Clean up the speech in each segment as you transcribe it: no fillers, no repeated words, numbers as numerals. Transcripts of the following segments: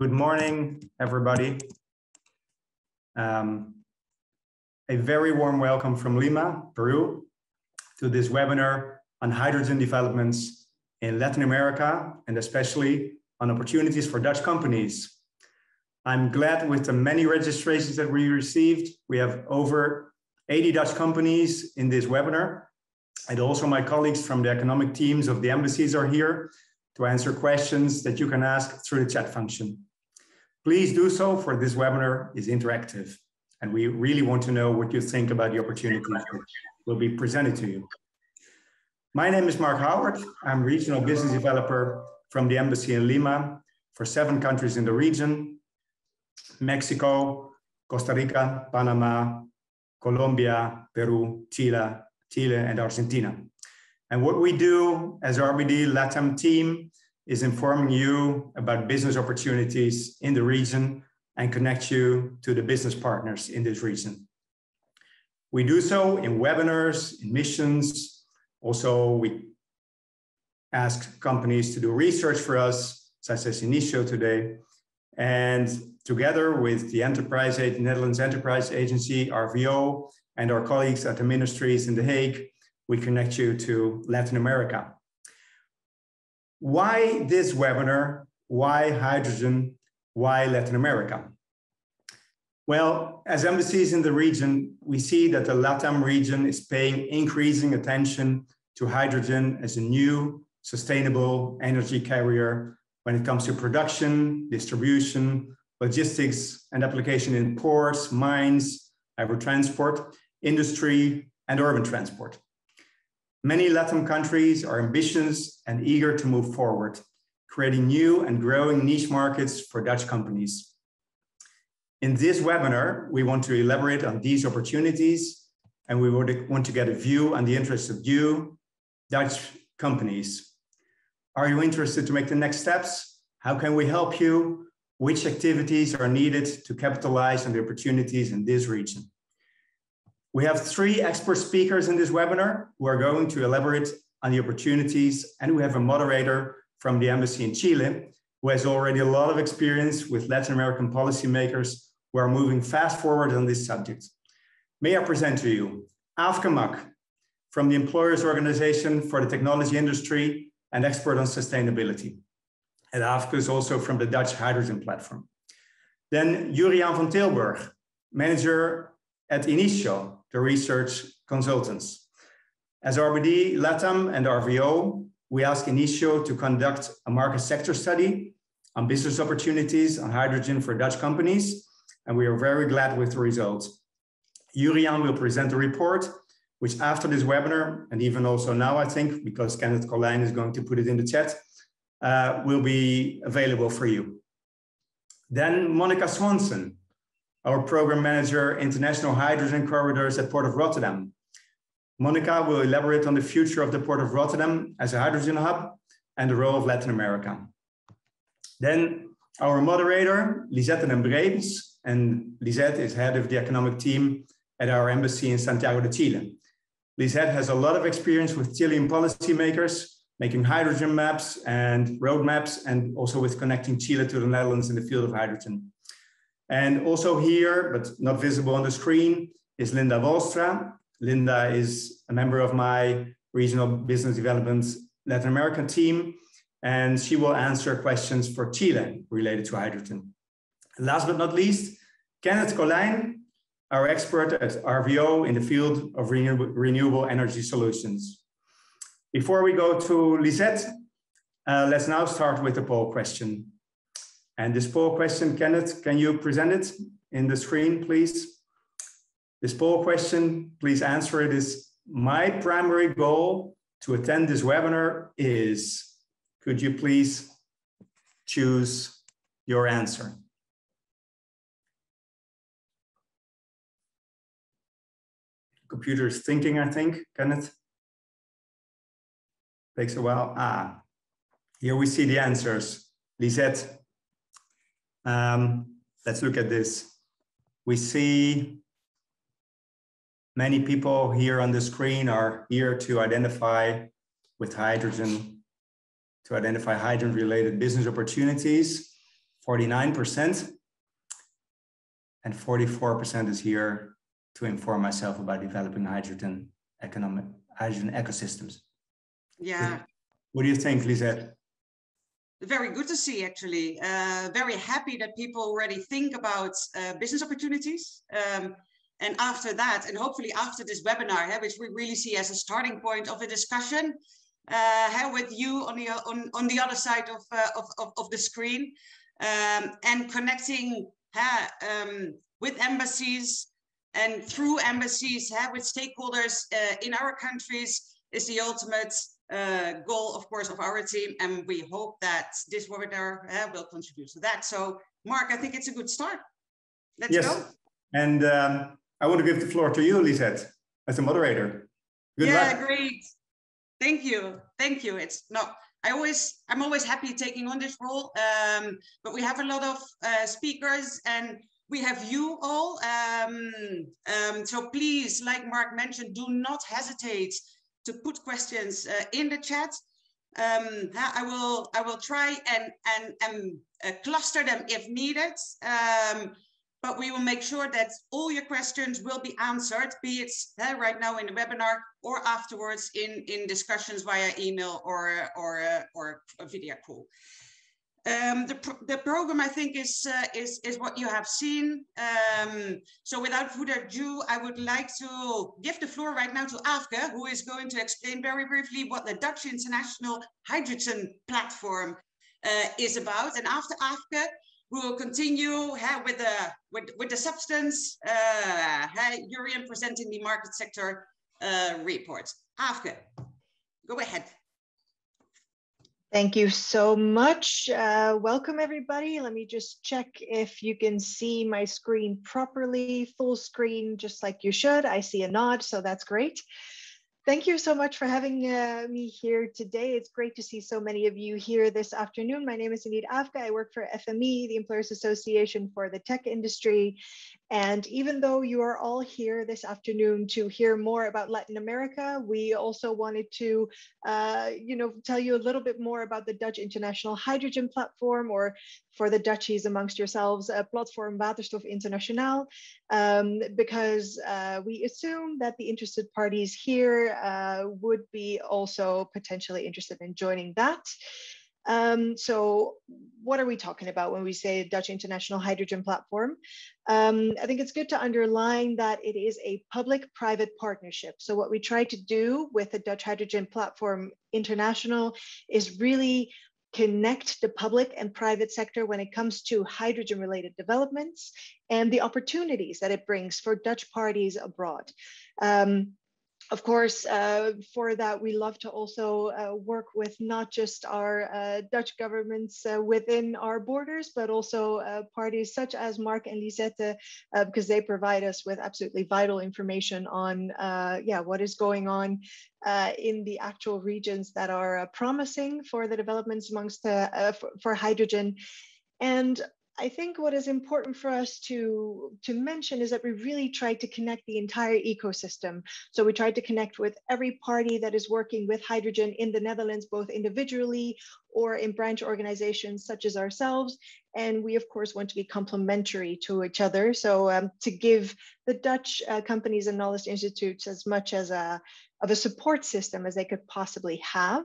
Good morning, everybody. A very warm welcome from Lima, Peru, to this webinar on hydrogen developments in Latin America, and especially on opportunities for Dutch companies. I'm glad with the many registrations that we received. We have over 80 Dutch companies in this webinar. And also my colleagues from the economic teams of the embassies are here to answer questions that you can ask through the chat function. Please do so, for this webinar is interactive, and we really want to know what you think about the opportunities that will be presented to you. My name is Mark Howard. I'm regional business developer from the embassy in Lima for 7 countries in the region: Mexico, Costa Rica, Panama, Colombia, Peru, Chile, and Argentina. And what we do as RBD LATAM team is informing you about business opportunities in the region and connect you to the business partners in this region. We do so in webinars, in missions. Also, we ask companies to do research for us, such as Initio today. And together with the Netherlands Enterprise Agency, RVO, and our colleagues at the ministries in The Hague, we connect you to Latin America. Why this webinar? Why hydrogen? Why Latin America? Well, as embassies in the region, we see that the LATAM region is paying increasing attention to hydrogen as a new sustainable energy carrier when it comes to production, distribution, logistics, and application in ports, mines, agro transport, industry, and urban transport. Many LATAM countries are ambitious and eager to move forward, creating new and growing niche markets for Dutch companies. In this webinar, we want to elaborate on these opportunities, and we want to get a view on the interests of you, Dutch companies. Are you interested to make the next steps? How can we help you? Which activities are needed to capitalize on the opportunities in this region? We have 3 expert speakers in this webinar who are going to elaborate on the opportunities, and we have a moderator from the embassy in Chile who has already a lot of experience with Latin American policymakers who are moving fast forward on this subject. May I present to you Aafke Mak from the Employers Organization for the Technology Industry and expert on sustainability. And Aafke is also from the Dutch Hydrogen Platform. Then Juriaan van Tilburg, manager at Initio, the research consultants. As RBD, LATAM, and RVO, we ask Initio to conduct a market sector study on business opportunities on hydrogen for Dutch companies, and we are very glad with the results. Juriaan will present the report, which after this webinar, and even also now, I think, because Kenneth Colijn is going to put it in the chat, will be available for you. Then Monica Swanson, our program manager, International Hydrogen Corridors at Port of Rotterdam. Monica will elaborate on the future of the Port of Rotterdam as a hydrogen hub and the role of Latin America. Then our moderator, Lisette den Brems, and Lisette is head of the economic team at our embassy in Santiago de Chile. Lisette has a lot of experience with Chilean policymakers, making hydrogen maps and roadmaps, and also with connecting Chile to the Netherlands in the field of hydrogen. And also here, but not visible on the screen, is Linda Walstra. Linda is a member of my regional business development Latin American team, and she will answer questions for Chile related to hydrogen. Last but not least, Kenneth Colijn, our expert at RVO in the field of renewable energy solutions. Before we go to Lisette, let's now start with the poll question. And this poll question, Kenneth, can you present it in the screen, please? This poll question, please answer it, is: my primary goal to attend this webinar is. Could you please choose your answer? Computer is thinking, I think, Kenneth. Takes a while. Here we see the answers. Lisette. Let's look at this. We see many people here on the screen are here to identify with hydrogen, to identify hydrogen-related business opportunities. 49%. And 44% is here to inform myself about developing hydrogen ecosystems. Yeah. What do you think, Lisette? Very good to see, actually. Very happy that people already think about business opportunities. And after that, and hopefully after this webinar, which we really see as a starting point of a discussion with you on the other side of the screen, and connecting with embassies and through embassies with stakeholders in our countries is the ultimate goal, of course, of our team. And we hope that this webinar will contribute to that. So, Mark, I think it's a good start. Let's go. And I want to give the floor to you, Lisette, as a moderator. Good luck. Great. Thank you. Thank you. I'm always happy taking on this role, but we have a lot of speakers and we have you all. So please, like Mark mentioned, do not hesitate to put questions in the chat. I will try and cluster them if needed. But we will make sure that all your questions will be answered, be it right now in the webinar or afterwards in discussions via email or a video call. The program, I think, is what you have seen. So without further ado, I would like to give the floor right now to Aafke, who is going to explain very briefly what the Dutch International Hydrogen Platform is about. And after Aafke, we will continue with the substance, Jurien presenting the market sector report. Aafke, go ahead. Thank you so much. Welcome, everybody. Let me just check if you can see my screen properly, full screen, just like you should. I see a nod, so that's great. Thank you so much for having me here today. It's great to see so many of you here this afternoon. My name is indeed Aafke. I work for FME, the Employers Association for the Tech Industry. And even though you are all here this afternoon to hear more about Latin America, we also wanted to tell you a little bit more about the Dutch International Hydrogen Platform, or for the Dutchies amongst yourselves, Platform Waterstof Internationaal, because we assume that the interested parties here would be also potentially interested in joining that. So what are we talking about when we say Dutch International Hydrogen Platform? I think it's good to underline that it is a public-private partnership. So what we try to do with the Dutch Hydrogen Platform International is really connect the public and private sector when it comes to hydrogen-related developments and the opportunities that it brings for Dutch parties abroad. Of course, for that, we love to also work with not just our Dutch governments within our borders, but also parties such as Mark and Lisette, because they provide us with absolutely vital information on what is going on in the actual regions that are promising for the developments amongst for hydrogen. And I think what is important for us to mention is that we really tried to connect the entire ecosystem. So we tried to connect with every party that is working with hydrogen in the Netherlands, both individually or in branch organizations such as ourselves. And we, of course, want to be complementary to each other. So to give the Dutch companies and knowledge institutes as much as of a support system as they could possibly have.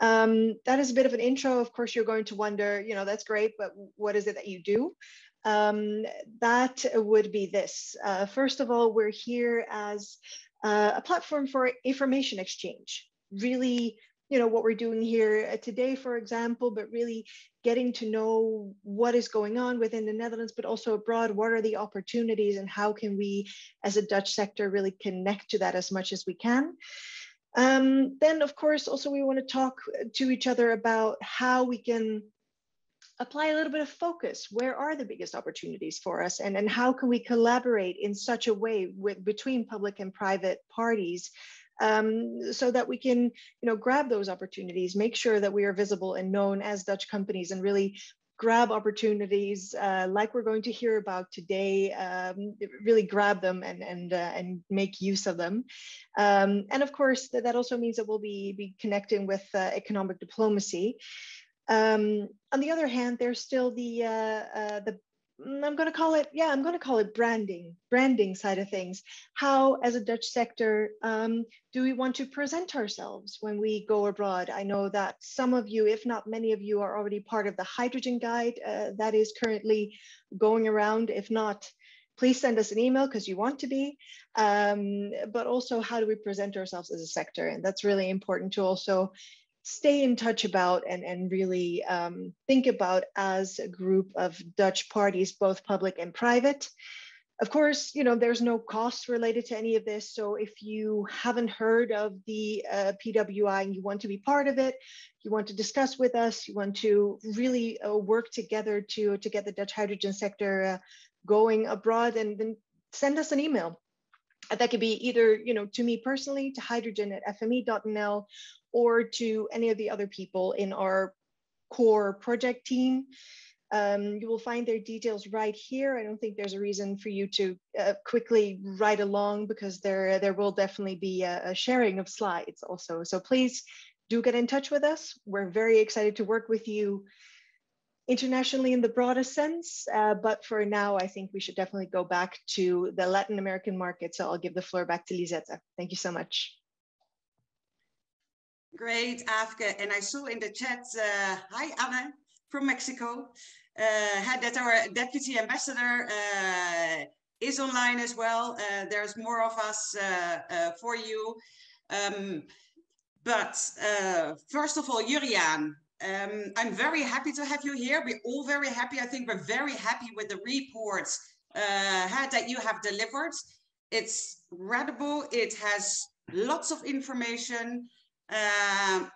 That is a bit of an intro. Of course, you're going to wonder, that's great, but what is it that you do? That would be this. First of all, we're here as a platform for information exchange. Really, what we're doing here today, for example, but really getting to know what is going on within the Netherlands, but also abroad. What are the opportunities and how can we, as a Dutch sector, really connect to that as much as we can? Then, of course, also we want to talk to each other about how we can apply a little bit of focus. Where are the biggest opportunities for us, and how can we collaborate in such a way between public and private parties, so that we can, grab those opportunities, make sure that we are visible and known as Dutch companies, and really grab opportunities like we're going to hear about today, really grab them and make use of them. And of course, that also means that we'll be connecting with economic diplomacy. On the other hand, there's still the I'm going to call it branding side of things. How, as a Dutch sector, do we want to present ourselves when we go abroad? I know that some of you, if not many of you, are already part of the hydrogen guide that is currently going around. If not, please send us an email because you want to be. But also, how do we present ourselves as a sector? And that's really important to also stay in touch about and really think about as a group of Dutch parties, both public and private. Of course, you know, there's no costs related to any of this. So if you haven't heard of the PWI and you want to be part of it, you want to discuss with us, you want to really work together to get the Dutch hydrogen sector going abroad, and then send us an email. That could be either, you know, to me personally, to hydrogen@fme.nl, or to any of the other people in our core project team. You will find their details right here. I don't think there's a reason for you to quickly write along, because there will definitely be a sharing of slides also. So please do get in touch with us. We're very excited to work with you internationally in the broadest sense. But for now, I think we should definitely go back to the Latin American market. So I'll give the floor back to Lisette. Thank you so much. Great, Aafke. And I saw in the chat, hi, Anne from Mexico, that our deputy ambassador is online as well. There's more of us for you. But first of all, Juriaan, I'm very happy to have you here. We're all very happy. I think we're very happy with the reports that you have delivered. It's readable. It has lots of information.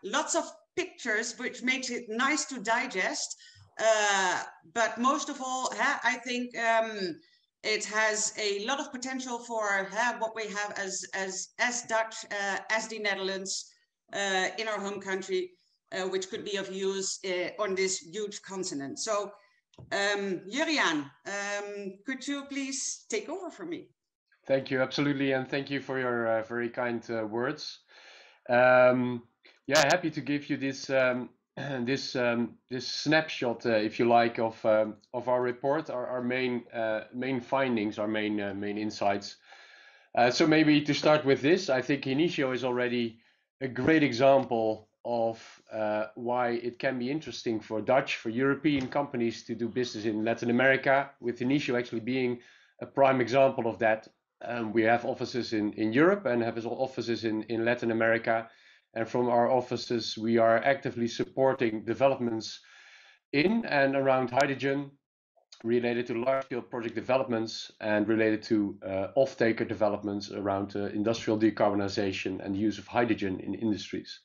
Lots of pictures, which makes it nice to digest. But most of all, I think it has a lot of potential for what we have as Dutch, as the Netherlands in our home country, which could be of use on this huge continent. So, Juriaan, could you please take over for me? Thank you, absolutely, and thank you for your very kind words. Yeah, happy to give you this this snapshot, if you like, of our report, our main findings, our main insights. So maybe to start with this, I think Initio is already a great example of why it can be interesting for Dutch, for European companies to do business in Latin America, with Initio actually being a prime example of that. We have offices in Europe and have offices in Latin America. And from our offices, we are actively supporting developments in and around hydrogen, related to large-scale project developments and related to off-taker developments around industrial decarbonization and the use of hydrogen in industries.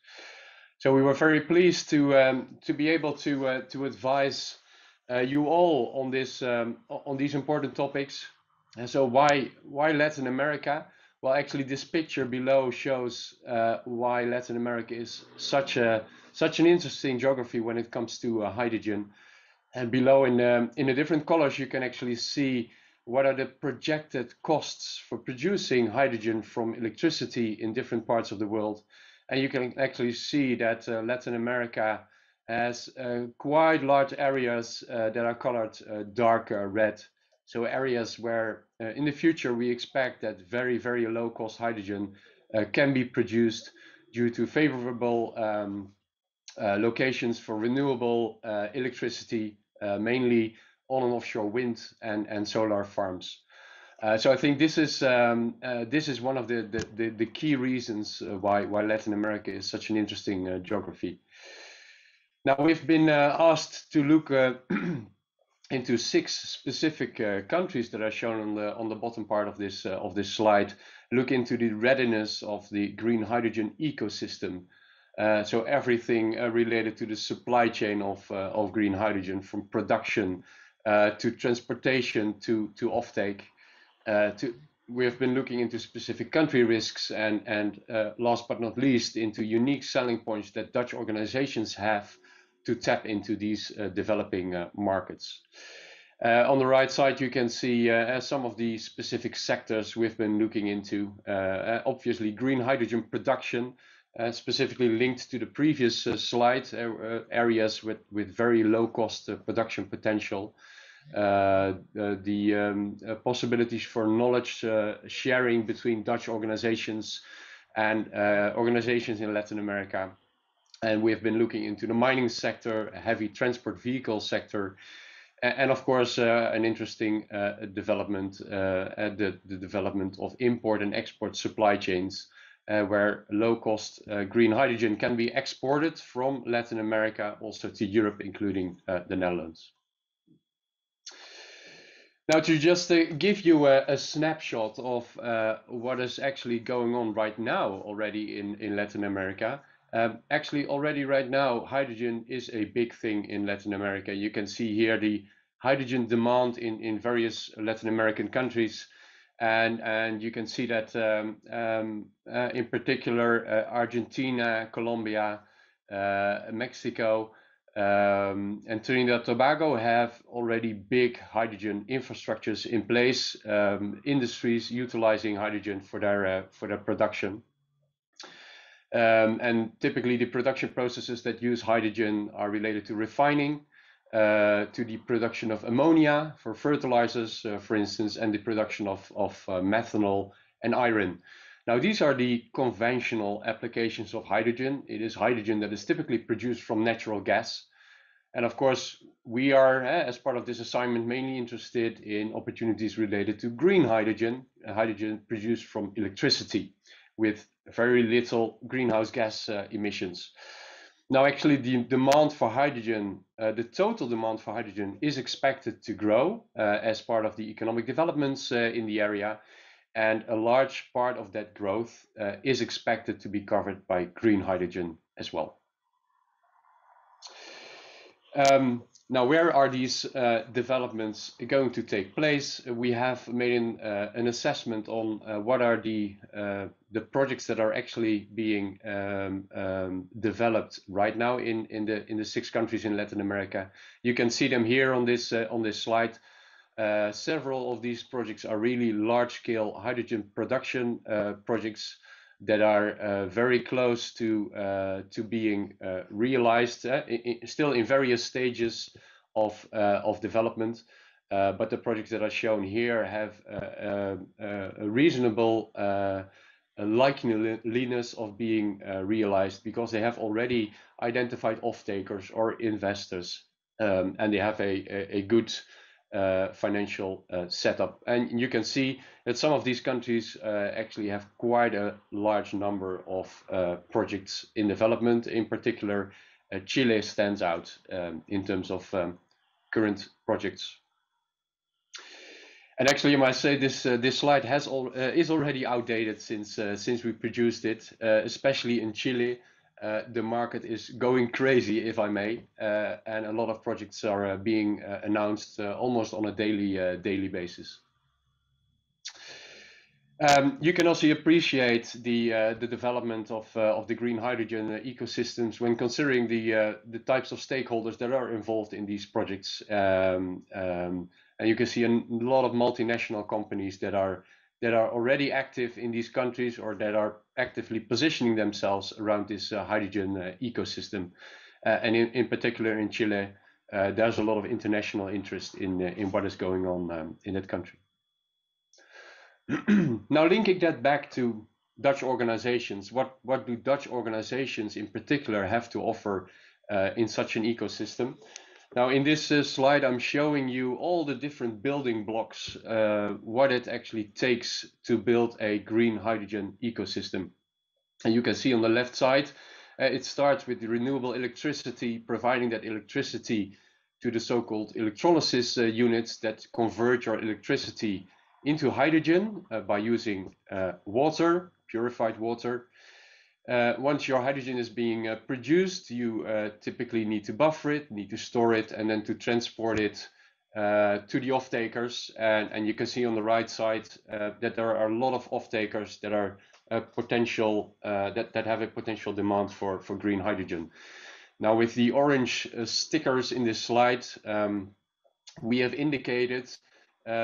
So we were very pleased to be able to advise you all on this on these important topics. And so why Latin America? Well, actually, this picture below shows why Latin America is such an interesting geography when it comes to hydrogen. And below in the different colors, you can actually see what are the projected costs for producing hydrogen from electricity in different parts of the world. And you can actually see that Latin America has quite large areas that are colored darker red. So areas where in the future we expect that very, very low cost hydrogen can be produced due to favorable locations for renewable electricity, mainly on and offshore wind and solar farms. So I think this is one of the key reasons why Latin America is such an interesting geography. Now we've been asked to look into 6 specific countries that are shown on the bottom part of this slide. Look into the readiness of the green hydrogen ecosystem. So everything related to the supply chain of green hydrogen, from production to transportation to offtake. We have been looking into specific country risks and last but not least into unique selling points that Dutch organizations have to tap into these developing markets. On the right side, you can see some of the specific sectors we've been looking into. Obviously, green hydrogen production specifically linked to the previous slide, areas with very low cost production potential. The possibilities for knowledge sharing between Dutch organizations and organizations in Latin America. And we have been looking into the mining sector, heavy transport vehicle sector, and of course, an interesting development, the development of import and export supply chains, where low-cost green hydrogen can be exported from Latin America also to Europe, including the Netherlands. Now, to just give you a snapshot of what is actually going on right now already in Latin America. Actually, already right now, hydrogen is a big thing in Latin America. You can see here the hydrogen demand in various Latin American countries. And you can see that in particular, Argentina, Colombia, Mexico, and Trinidad and Tobago have already big hydrogen infrastructures in place, industries utilizing hydrogen for their production. And typically the production processes that use hydrogen are related to refining, to the production of ammonia for fertilizers, for instance, and the production of methanol and iron. Now, these are the conventional applications of hydrogen. It is hydrogen that is typically produced from natural gas. And of course, we are, as part of this assignment, mainly interested in opportunities related to green hydrogen, hydrogen produced from electricity with very little greenhouse gas emissions. Now, actually, the demand for hydrogen, the total demand for hydrogen is expected to grow as part of the economic developments in the area. And a large part of that growth is expected to be covered by green hydrogen as well. Now, where are these developments going to take place? We have made an assessment on what are the projects that are actually being developed right now in the 6 countries in Latin America. You can see them here on this slide. Several of these projects are really large-scale hydrogen production projects that are very close to being realized, still in various stages of development. But the projects that are shown here have a reasonable likeliness of being realized because they have already identified off-takers or investors, and they have a good financial setup. And you can see that some of these countries actually have quite a large number of projects in development. In particular, Chile stands out in terms of current projects. And actually, you might say this slide is already outdated since we produced it, especially in Chile. The market is going crazy, if I may, and a lot of projects are being announced almost on a daily basis. You can also appreciate the development of the green hydrogen ecosystems when considering the types of stakeholders that are involved in these projects. And you can see a lot of multinational companies that are already active in these countries or that are actively positioning themselves around this hydrogen ecosystem. And in particular in Chile, there's a lot of international interest in what is going on in that country. Now, linking that back to Dutch organizations, what do Dutch organizations in particular have to offer in such an ecosystem? Now, in this slide, I'm showing you all the different building blocks, what it actually takes to build a green hydrogen ecosystem. And you can see on the left side, it starts with the renewable electricity, providing that electricity to the so-called electrolysis units that convert your electricity into hydrogen by using water, purified water. Once your hydrogen is being produced, you typically need to buffer it, need to store it, and then to transport it to the off-takers. And you can see on the right side that there are a lot of off-takers that are potential that have a potential demand for green hydrogen. Now, with the orange stickers in this slide, we have indicated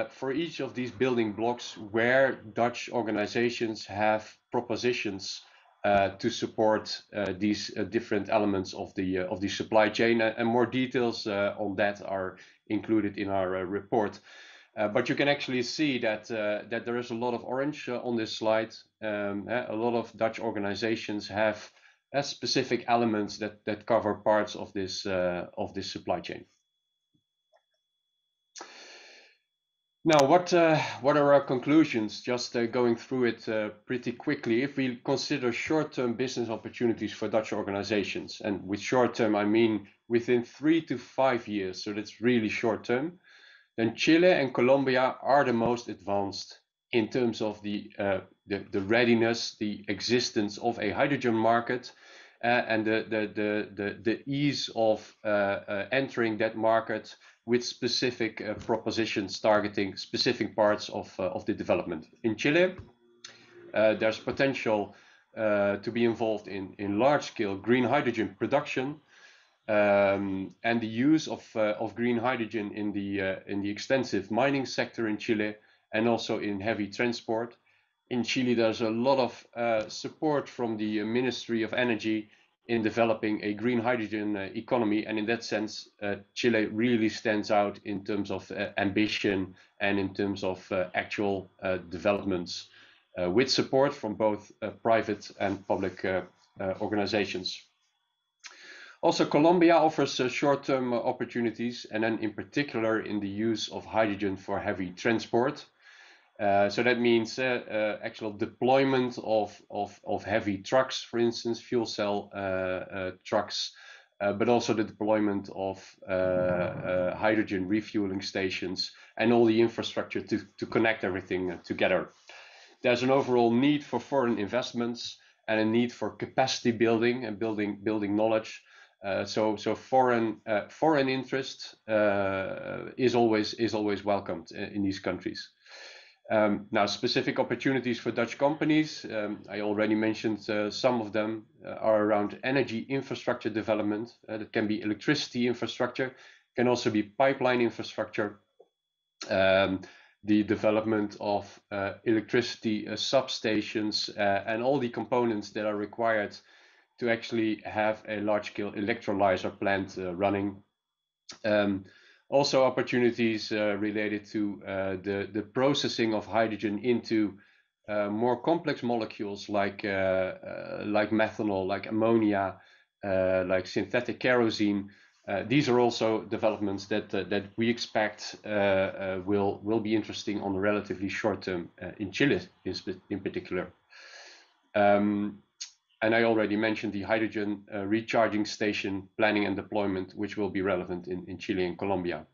for each of these building blocks where Dutch organizations have propositions to support these different elements of the supply chain, and more details on that are included in our report. But you can actually see that that there is a lot of orange on this slide. A lot of Dutch organizations have specific elements that cover parts of this supply chain. Now, what are our conclusions? Just going through it pretty quickly. If we consider short-term business opportunities for Dutch organizations, and with short-term I mean within 3 to 5 years, so that's really short-term, then Chile and Colombia are the most advanced in terms of the readiness, the existence of a hydrogen market, and the ease of entering that market with specific propositions targeting specific parts of the development. In Chile, there's potential to be involved in large-scale green hydrogen production, and the use of green hydrogen in the extensive mining sector in Chile, and also in heavy transport. In Chile, there's a lot of support from the Ministry of Energy in developing a green hydrogen economy, and in that sense, Chile really stands out in terms of ambition and in terms of actual developments, with support from both private and public organizations. Also, Colombia offers short-term opportunities, and then in particular in the use of hydrogen for heavy transport. So that means actual deployment of heavy trucks, for instance, fuel cell trucks, but also the deployment of hydrogen refueling stations and all the infrastructure to connect everything together. There's an overall need for foreign investments and a need for capacity building and building knowledge. So foreign interest is always welcomed in these countries. Now, specific opportunities for Dutch companies, I already mentioned some of them, are around energy infrastructure development. That can be electricity infrastructure, can also be pipeline infrastructure, the development of electricity substations, and all the components that are required to actually have a large-scale electrolyzer plant running. Also opportunities related to the processing of hydrogen into more complex molecules like methanol, like ammonia, like synthetic kerosene. These are also developments that we expect will be interesting on the relatively short term in Chile in particular. And I already mentioned the hydrogen recharging station planning and deployment, which will be relevant in Chile and Colombia.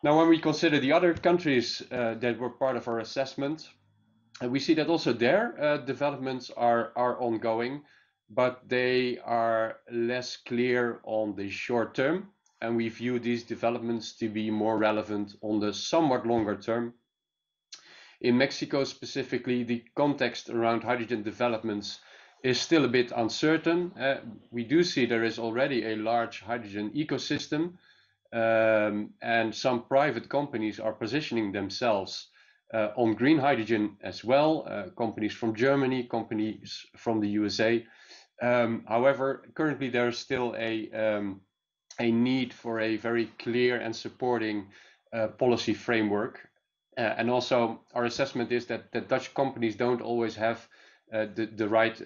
Now, when we consider the other countries that were part of our assessment, we see that also their developments are ongoing, but they are less clear on the short term, and we view these developments to be more relevant on the somewhat longer term. In Mexico specifically, the context around hydrogen developments is still a bit uncertain. We do see there is already a large hydrogen ecosystem, and some private companies are positioning themselves on green hydrogen as well, companies from Germany, companies from the USA. However, currently there is still a need for a very clear and supporting policy framework. And also our assessment is that Dutch companies don't always have the right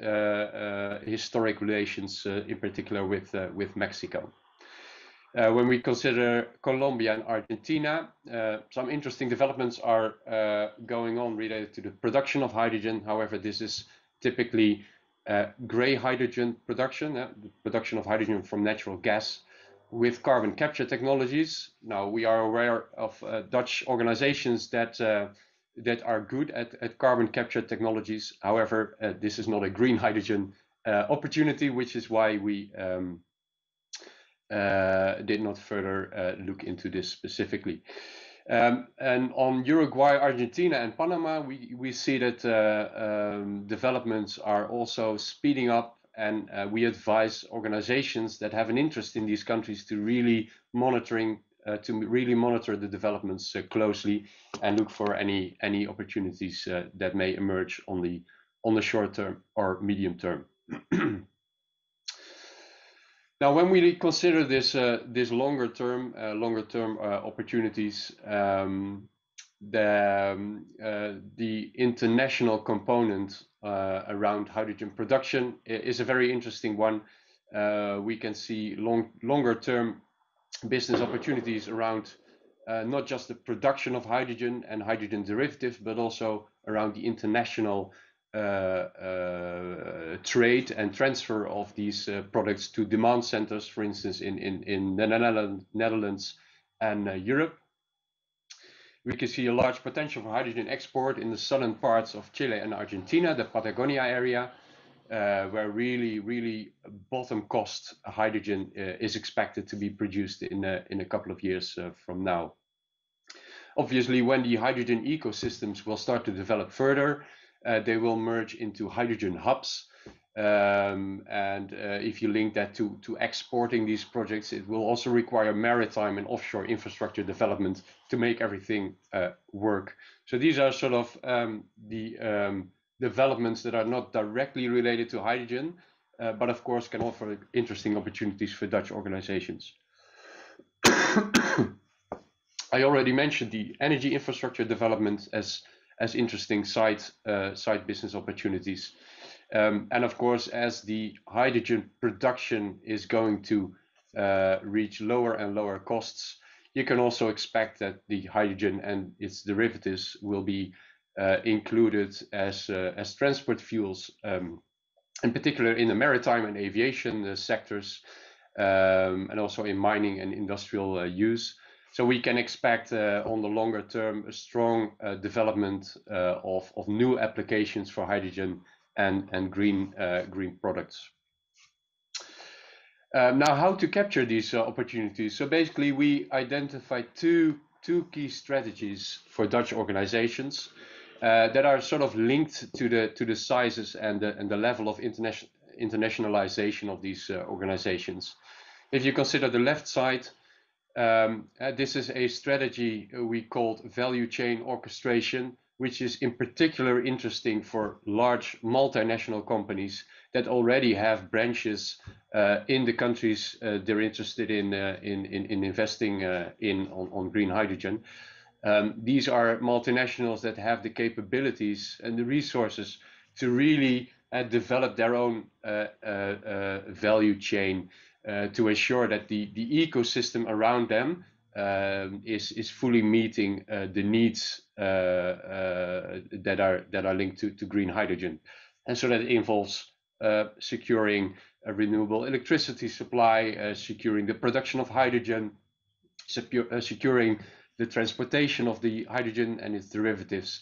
historic relations, in particular with Mexico. When we consider Colombia and Argentina, some interesting developments are going on related to the production of hydrogen. However, this is typically gray hydrogen production, the production of hydrogen from natural gas with carbon capture technologies. Now, we are aware of Dutch organizations that are good at carbon capture technologies. However, this is not a green hydrogen opportunity, which is why we did not further look into this specifically. And on Uruguay, Argentina, and Panama, we see that developments are also speeding up, and we advise organizations that have an interest in these countries to really monitor the developments closely and look for any opportunities that may emerge on the on the short term or medium term. Now, when we consider this longer term opportunities, the international component around hydrogen production is a very interesting one. We can see longer term business opportunities around not just the production of hydrogen and hydrogen derivatives, but also around the international trade and transfer of these products to demand centers, for instance, in the Netherlands and Europe. We can see a large potential for hydrogen export in the southern parts of Chile and Argentina, the Patagonia area, where really bottom cost hydrogen is expected to be produced in a couple of years from now. Obviously, when the hydrogen ecosystems will start to develop further, they will merge into hydrogen hubs. If you link that to exporting these projects, it will also require maritime and offshore infrastructure development to make everything work. So these are sort of the developments that are not directly related to hydrogen, but of course can offer interesting opportunities for Dutch organizations. I already mentioned the energy infrastructure development as interesting side business opportunities. And of course, as the hydrogen production is going to reach lower and lower costs, you can also expect that the hydrogen and its derivatives will be included as transport fuels, in particular in the maritime and aviation sectors, and also in mining and industrial use. So we can expect on the longer term a strong development of new applications for hydrogen and green products. Now, how to capture these opportunities? So basically, we identified two key strategies for Dutch organizations that are sort of linked to the sizes and the level of internationalization of these organizations. If you consider the left side, this is a strategy we called value chain orchestration, which is in particular interesting for large multinational companies that already have branches in the countries they're interested in investing on green hydrogen. These are multinationals that have the capabilities and the resources to really develop their own value chain to ensure that the ecosystem around them is fully meeting the needs that are linked to green hydrogen. And so that involves securing a renewable electricity supply, securing the production of hydrogen, securing the transportation of the hydrogen and its derivatives,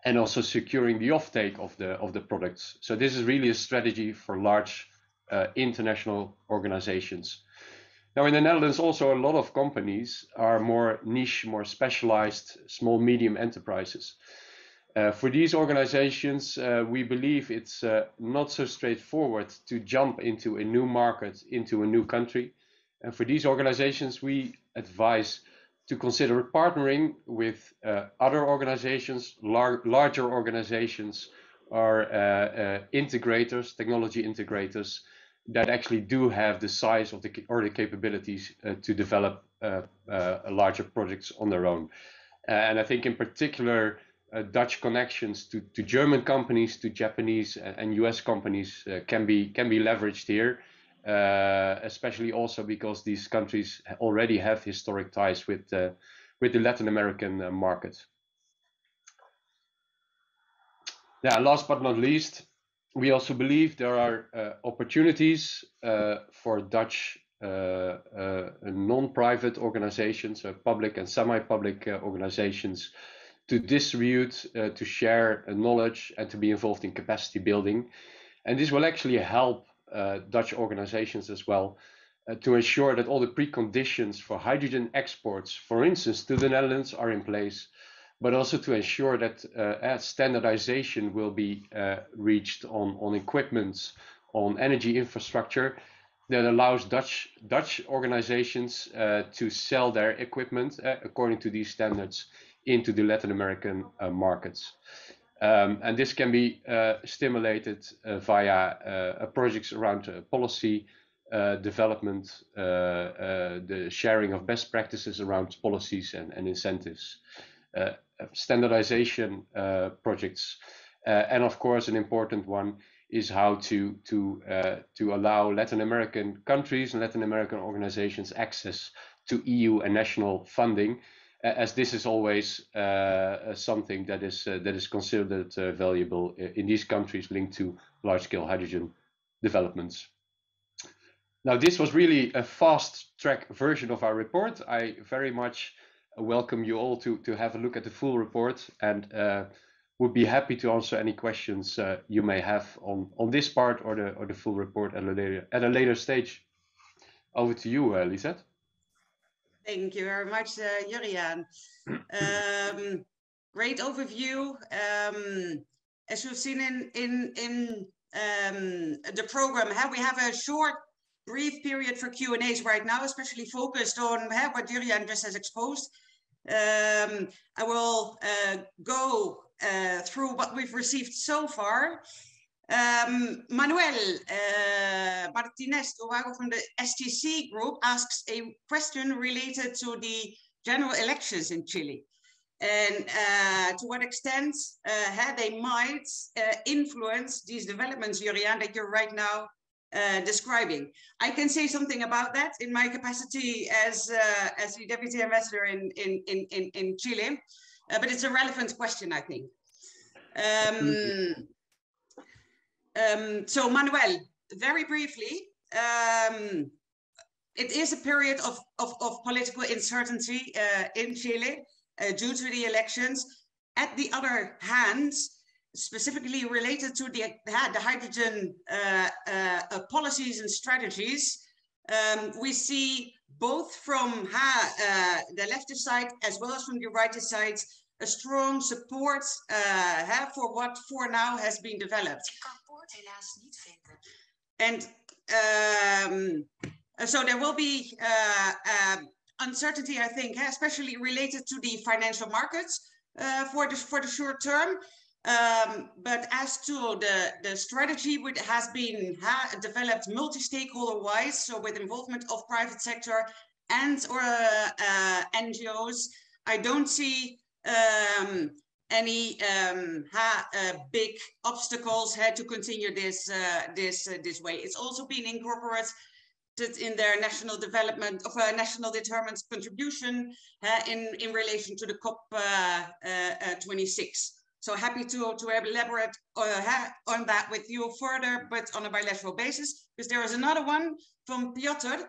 and also securing the offtake of the products. So this is really a strategy for large international organizations. Now in the Netherlands, also a lot of companies are more niche, more specialized, small, medium enterprises. For these organizations, we believe it's not so straightforward to jump into a new market, into a new country. And for these organizations, we advise to consider partnering with other organizations, larger organizations, or integrators, technology integrators, that actually do have the size of the capabilities to develop larger projects on their own. And I think in particular, Dutch connections to German companies, to Japanese and US companies can be leveraged here, especially also because these countries already have historic ties with the Latin American market. Yeah, last but not least, we also believe there are opportunities for Dutch non-private organizations, public and semi-public organizations, to distribute, to share knowledge, and to be involved in capacity building. And this will actually help Dutch organizations as well to ensure that all the preconditions for hydrogen exports, for instance, to the Netherlands, are in place, but also to ensure that standardization will be reached on equipment, on energy infrastructure that allows Dutch organizations to sell their equipment according to these standards into the Latin American markets. And this can be stimulated via projects around policy development, the sharing of best practices around policies and incentives, standardization projects, and of course an important one is how to allow Latin American countries and Latin American organizations access to EU and national funding, as this is always something that is considered valuable in these countries linked to large-scale hydrogen developments. Now, this was really a fast-track version of our report. I very much welcome you all to have a look at the full report, and would be happy to answer any questions you may have on this part or the full report at a later stage. Over to you, Lisette. Thank you very much, Juriaan. Great overview. As you've seen in the program, we have a short, brief period for Q&As right now, especially focused on what Juriaan just has exposed. I will go through what we've received so far. Manuel Martinez from the STC group asks a question related to the general elections in Chile, and to what extent they might influence these developments, Juriaan, that you're right now describing. I can say something about that in my capacity as the deputy ambassador in Chile, but it's a relevant question, I think. So Manuel, very briefly, it is a period of political uncertainty in Chile due to the elections. At the other hand, specifically related to the hydrogen policies and strategies, we see both from the leftist side as well as from the rightist side a strong support for what for now has been developed. And so there will be uncertainty, I think, especially related to the financial markets for the short term. But as to the strategy, which has been developed multi-stakeholder wise, so with involvement of private sector and or NGOs, I don't see any big obstacles to continue this way. It's also been incorporated in their national development of a national determined contribution in relation to the COP26. So happy to elaborate on that with you further, but on a bilateral basis, because there is another one from Piotr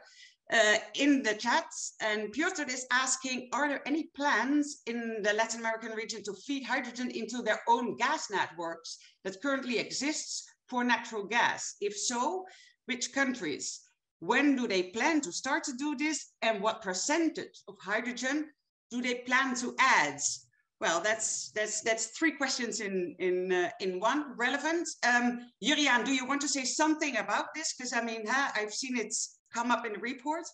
in the chat, and Piotr is asking, are there any plans in the Latin American region to feed hydrogen into their own gas networks that currently exists for natural gas? If so, which countries? When do they plan to start to do this, and what percentage of hydrogen do they plan to add? Well, that's three questions in one. Relevant. Juriaan, do you want to say something about this? Because I mean, I've seen it come up in the report.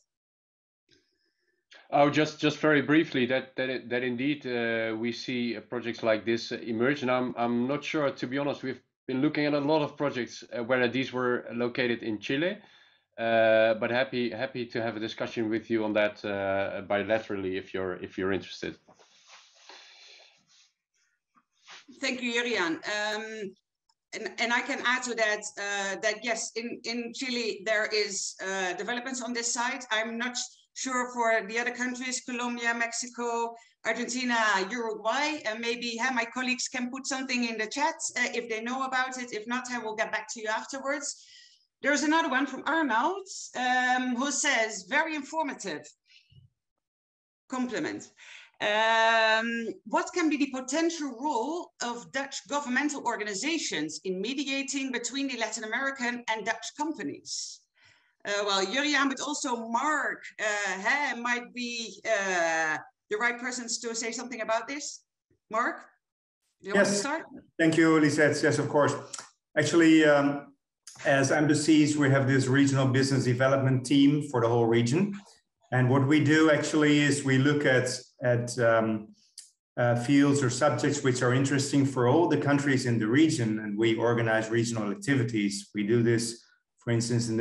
Oh, just very briefly, that indeed we see projects like this emerge, and I'm not sure, to be honest. We've been looking at a lot of projects whether these were located in Chile, but happy to have a discussion with you on that bilaterally if you're interested. Thank you, Juriaan. And I can add to that that yes, in Chile there is developments on this side. I'm not sure for the other countries, Colombia, Mexico, Argentina, Uruguay, and maybe my colleagues can put something in the chat if they know about it. If not, I will get back to you afterwards. There's another one from Arnold who says, very informative. Compliment. What can be the potential role of Dutch governmental organizations in mediating between the Latin American and Dutch companies? Well, Juriaan, but also Mark might be the right persons to say something about this. Mark, do you want to start? Thank you, Lisette. Yes, of course. Actually, as embassies, we have this regional business development team for the whole region. And what we do actually is we look at fields or subjects which are interesting for all the countries in the region, and we organize regional activities. We do this, for instance, in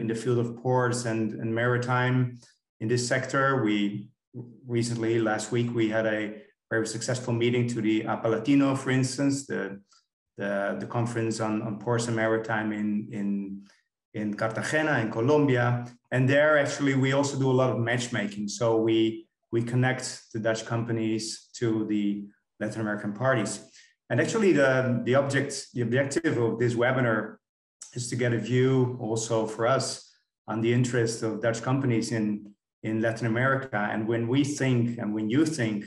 the field of ports and maritime. In this sector, we recently, last week, we had a very successful meeting to the APA Latino, for instance, the conference on ports and maritime in Cartagena in Colombia. And there, actually, we also do a lot of matchmaking. So we connect the Dutch companies to the Latin American parties. And actually, the objective of this webinar is to get a view also for us on the interest of Dutch companies in Latin America. And when we think, and when you think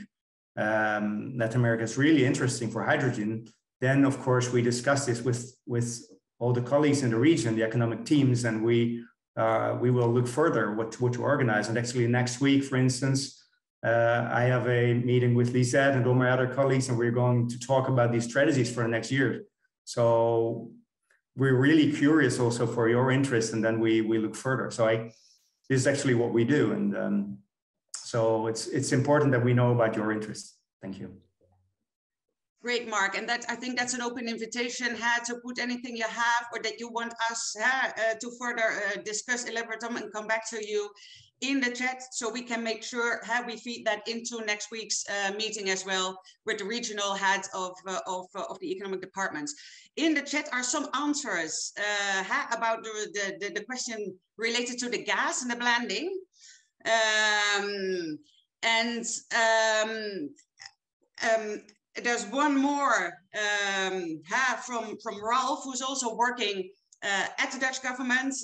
Latin America is really interesting for hydrogen, then of course we discuss this with all the colleagues in the region, the economic teams, and we will look further what to organize. And actually next week, for instance, I have a meeting with Lisette and all my other colleagues, and we're going to talk about these strategies for the next year. So we're really curious also for your interest, and then we look further. So this is actually what we do. And so it's important that we know about your interest. Thank you. Great, Mark. And I think that's an open invitation to put anything you have or that you want us to further discuss, elaborate on, and come back to you in the chat, so we can make sure we feed that into next week's meeting as well with the regional heads of the economic departments. In the chat are some answers about the question related to the gas and the blending. There's one more from Ralph, who's also working at the Dutch government,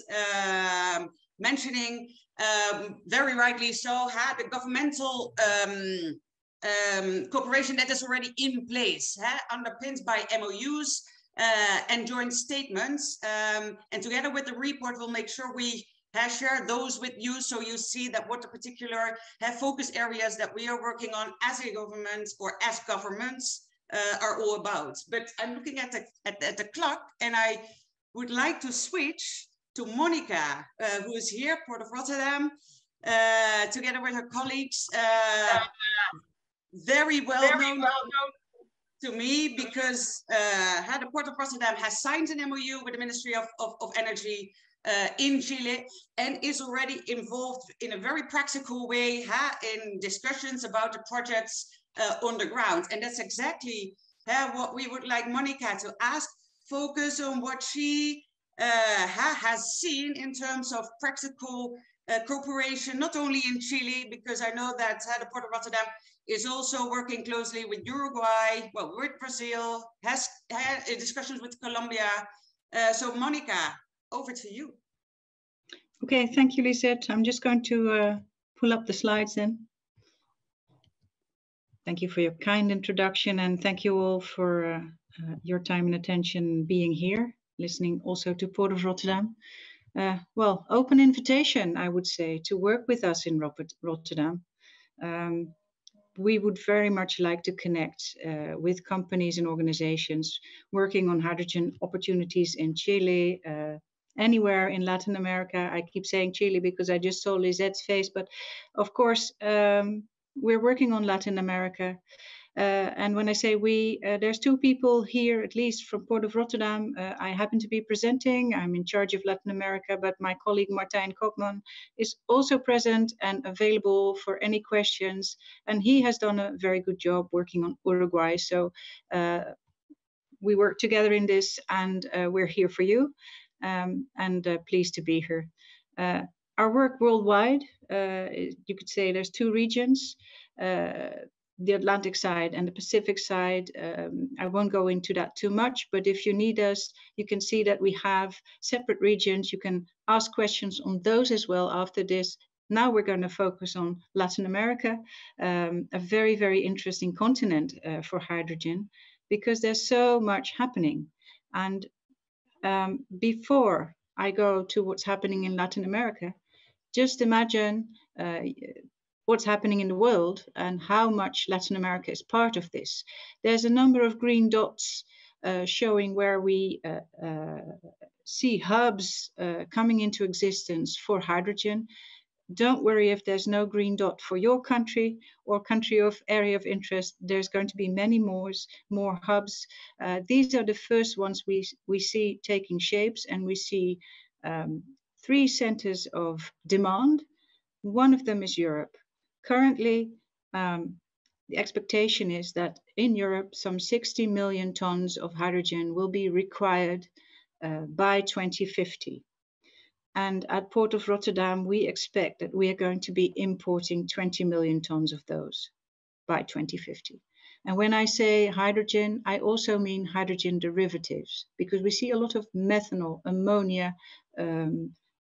mentioning very rightly so, the governmental cooperation that is already in place, underpinned by MOUs and joint statements. And together with the report, we'll make sure we share those with you, so you see that what the particular focus areas that we are working on as a government or as governments are all about. But I'm looking at the clock, and I would like to switch to Monica, who is here, Port of Rotterdam, together with her colleagues. Very well known to me, because the Port of Rotterdam has signed an MOU with the Ministry of Energy in Chile, and is already involved in a very practical way in discussions about the projects on the ground. And that's exactly what we would like Monica to ask, focus on what she has seen in terms of practical cooperation, not only in Chile, because I know that the Port of Rotterdam is also working closely with Uruguay, well, with Brazil, has discussions with Colombia. So Monica, over to you. Okay, thank you, Lisette. I'm just going to pull up the slides then. Thank you for your kind introduction, and thank you all for your time and attention being here, listening also to Port of Rotterdam. Well, open invitation, I would say, to work with us in Rotterdam. We would very much like to connect with companies and organizations working on hydrogen opportunities in Chile, anywhere in Latin America. I keep saying Chile because I just saw Lisette's face, but of course, we're working on Latin America. And when I say we, there's two people here, at least from Port of Rotterdam. I happen to be presenting. I'm in charge of Latin America, but my colleague Martijn Koopman is also present and available for any questions. And he has done a very good job working on Uruguay. So we work together in this, and we're here for you, and pleased to be here. Our work worldwide, you could say there's two regions. The Atlantic side and the Pacific side. I won't go into that too much, but if you need us, you can see that we have separate regions. You can ask questions on those as well after this. Now we're going to focus on Latin America, a very, very interesting continent for hydrogen, because there's so much happening. And before I go to what's happening in Latin America, just imagine what's happening in the world and how much Latin America is part of this. There's a number of green dots showing where we see hubs coming into existence for hydrogen. don't worry if there's no green dot for your country or country of area of interest. There's going to be many more hubs. These are the first ones we see taking shapes, and we see 3 centers of demand. One of them is Europe. Currently, the expectation is that in Europe, some 60 million tons of hydrogen will be required by 2050. And at Port of Rotterdam, we expect that we are going to be importing 20 million tons of those by 2050. And when I say hydrogen, I also mean hydrogen derivatives, because we see a lot of methanol, ammonia,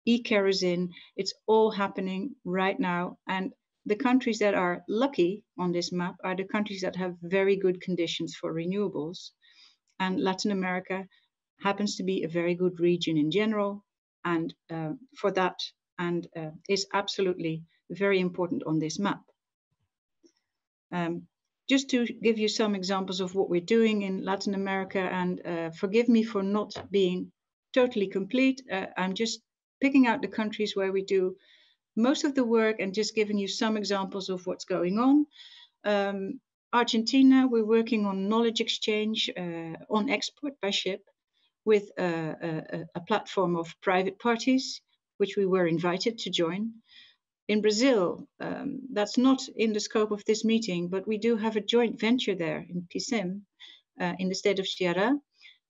e-kerosene. It's all happening right now. And the countries that are lucky on this map are the countries that have very good conditions for renewables. And Latin America happens to be a very good region in general, and for that, and is absolutely very important on this map. Just to give you some examples of what we're doing in Latin America, and forgive me for not being totally complete. I'm just picking out the countries where we do most of the work and just giving you some examples of what's going on. Argentina, we're working on knowledge exchange on export by ship with a platform of private parties, which we were invited to join. In Brazil, that's not in the scope of this meeting, but we do have a joint venture there in Pisem, in the state of Ceará,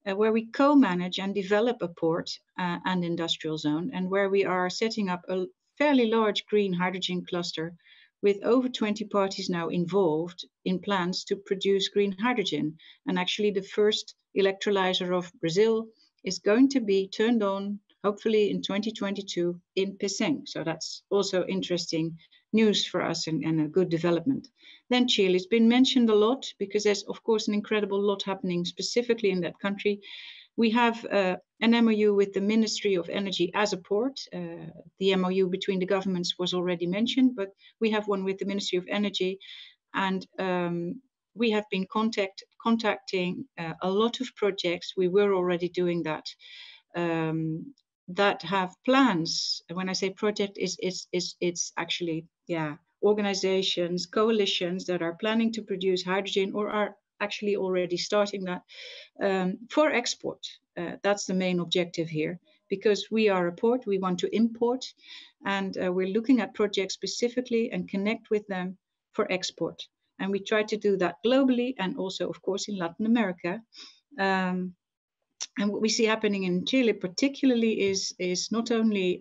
where we co-manage and develop a port and industrial zone, and where we are setting up a fairly large green hydrogen cluster with over 20 parties now involved in plans to produce green hydrogen. And actually the first electrolyzer of Brazil is going to be turned on, hopefully in 2022 in Pisem. So that's also interesting news for us and a good development. Then Chile has been mentioned a lot because there's of course an incredible lot happening specifically in that country. We have an MOU with the Ministry of Energy as a port. The MOU between the governments was already mentioned, but we have one with the Ministry of Energy, and we have been contacting a lot of projects. We were already doing that, that have plans. When I say project, it's actually, organizations, coalitions that are planning to produce hydrogen or are actually already starting that for export. That's the main objective here, because we are a port, we want to import, and we're looking at projects specifically and connect with them for export. And we try to do that globally and also, of course, in Latin America. And what we see happening in Chile particularly is not only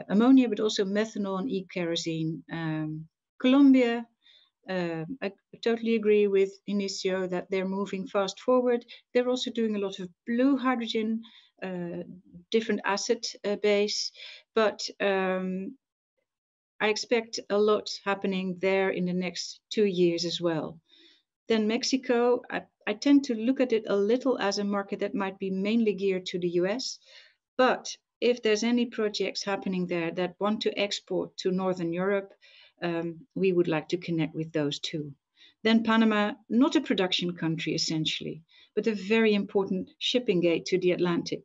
ammonia, but also methanol and e-kerosene. Colombia, I totally agree with Inicio that they're moving fast forward. They're also doing a lot of blue hydrogen, different asset base, but I expect a lot happening there in the next 2 years as well. Then Mexico, I tend to look at it a little as a market that might be mainly geared to the US, but if there's any projects happening there that want to export to Northern Europe, we would like to connect with those too. Then Panama, not a production country essentially, but a very important shipping gate to the Atlantic.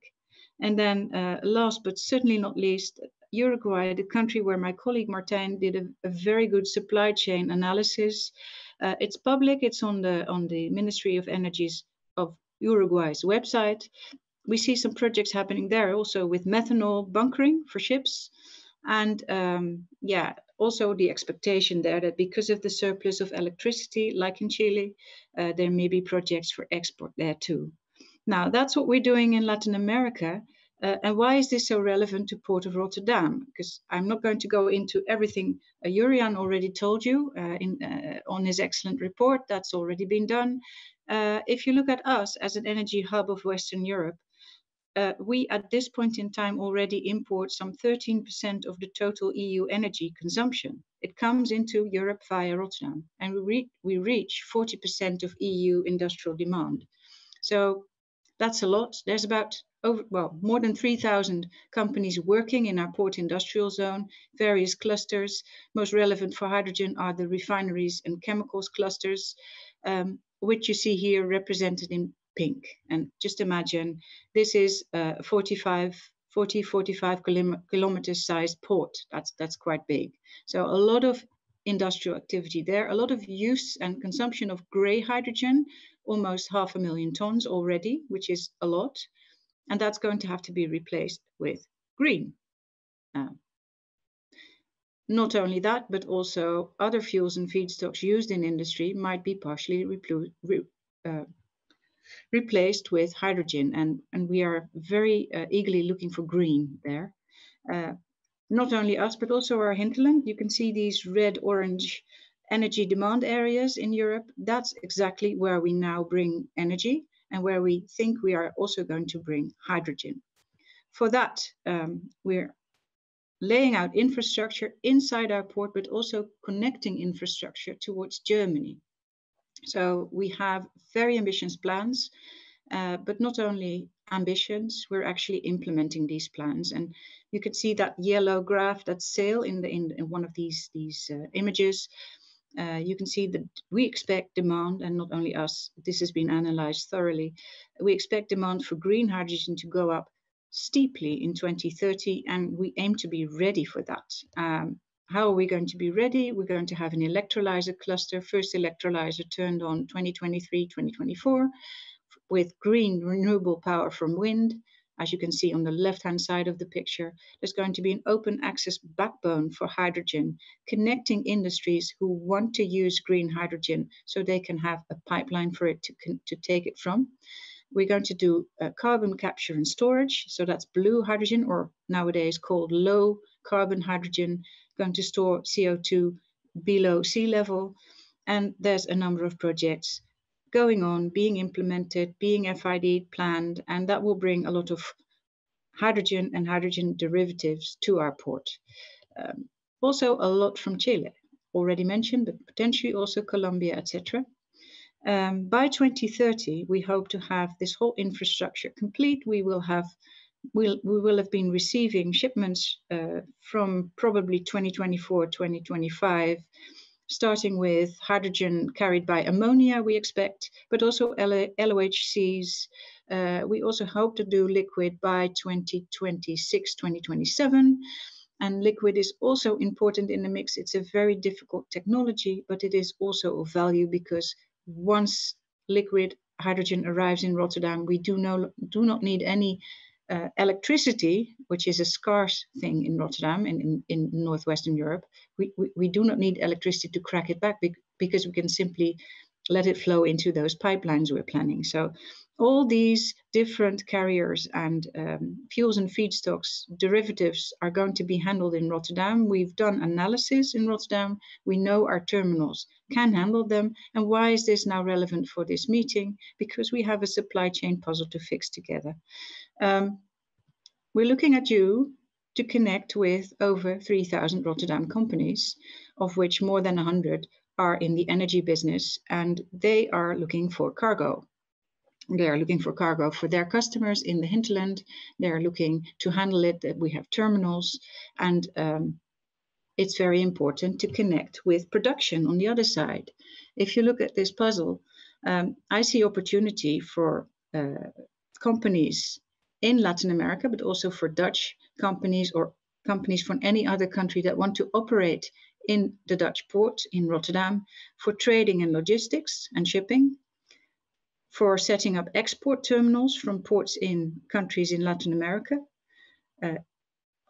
And then last but certainly not least, Uruguay, the country where my colleague Martijn did a very good supply chain analysis. It's public, it's on the Ministry of Energy's of Uruguay's website. We see some projects happening there also with methanol bunkering for ships. And also the expectation there that because of the surplus of electricity, like in Chile, there may be projects for export there too. Now, that's what we're doing in Latin America. And why is this so relevant to Port of Rotterdam? Because I'm not going to go into everything Jurian already told you on his excellent report. That's already been done. If you look at us as an energy hub of Western Europe, we at this point in time already import some 13% of the total EU energy consumption. It comes into Europe via Rotterdam, and we reach 40% of EU industrial demand. So that's a lot. There's about more than 3,000 companies working in our port industrial zone, various clusters. Most relevant for hydrogen are the refineries and chemicals clusters, which you see here represented in pink. And just imagine this is 45 45 kilometers sized port. That's quite big. So a lot of industrial activity there, a lot of use and consumption of gray hydrogen, almost 500,000 tons already, which is a lot. And that's going to have to be replaced with green. Not only that, but also other fuels and feedstocks used in industry might be partially replaced with hydrogen. And we are very eagerly looking for green there. Not only us, but also our hinterland. You can see these red-orange energy demand areas in Europe. That's exactly where we now bring energy and where we think we are also going to bring hydrogen. For that, we're laying out infrastructure inside our port, but also connecting infrastructure towards Germany. So we have very ambitious plans, but not only ambitions, we're actually implementing these plans. And you can see that yellow graph, that sail in one of these images. You can see that we expect demand, and not only us, this has been analyzed thoroughly. We expect demand for green hydrogen to go up steeply in 2030, and we aim to be ready for that. How are we going to be ready? We're going to have an electrolyzer cluster, first electrolyzer turned on 2023, 2024, with green renewable power from wind. As you can see on the left-hand side of the picture, there's going to be an open access backbone for hydrogen, connecting industries who want to use green hydrogen so they can have a pipeline for it to take it from. We're going to do carbon capture and storage. So that's blue hydrogen, or nowadays called low carbon hydrogen, going to store CO2 below sea level. And there's a number of projects going on, being implemented, being FID planned, and that will bring a lot of hydrogen and hydrogen derivatives to our port. Also a lot from Chile, already mentioned, but potentially also Colombia, etc. By 2030, we hope to have this whole infrastructure complete. We will have been receiving shipments from probably 2024, 2025, starting with hydrogen carried by ammonia, we expect, but also LOHCs. We also hope to do liquid by 2026, 2027. And liquid is also important in the mix. It's a very difficult technology, but it is also of value because once liquid hydrogen arrives in Rotterdam, we do not need any electricity, which is a scarce thing in Rotterdam and in Northwestern Europe. We do not need electricity to crack it back because we can simply let it flow into those pipelines we're planning. So all these different carriers and fuels and feedstocks derivatives are going to be handled in Rotterdam. We've done analysis in Rotterdam. We know our terminals can handle them. And why is this now relevant for this meeting? Because we have a supply chain puzzle to fix together. We're looking at you to connect with over 3,000 Rotterdam companies, of which more than 100 are in the energy business, and they are looking for cargo. They are looking for cargo for their customers in the hinterland. They are looking to handle it, that we have terminals, and it's very important to connect with production on the other side. If you look at this puzzle, I see opportunity for companies in Latin America, but also for Dutch companies or companies from any other country that want to operate in the Dutch port in Rotterdam for trading and logistics and shipping, for setting up export terminals from ports in countries in Latin America.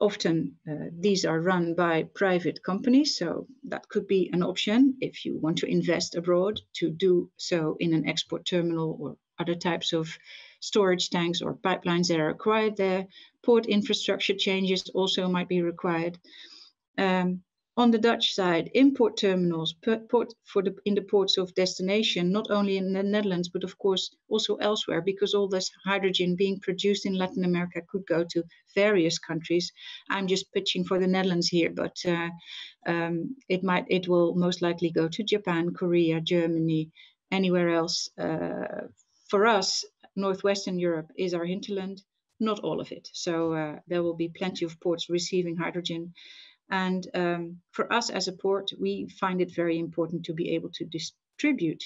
Often these are run by private companies, so that could be an option if you want to invest abroad to do so in an export terminal or other types of storage tanks or pipelines that are required there. Port infrastructure changes also might be required. On the Dutch side, import terminals in the ports of destination, not only in the Netherlands, but of course also elsewhere, because all this hydrogen being produced in Latin America could go to various countries. I'm just pitching for the Netherlands here, but it will most likely go to Japan, Korea, Germany, anywhere else. For us, Northwestern Europe is our hinterland, not all of it. So there will be plenty of ports receiving hydrogen. And for us as a port, we find it very important to be able to distribute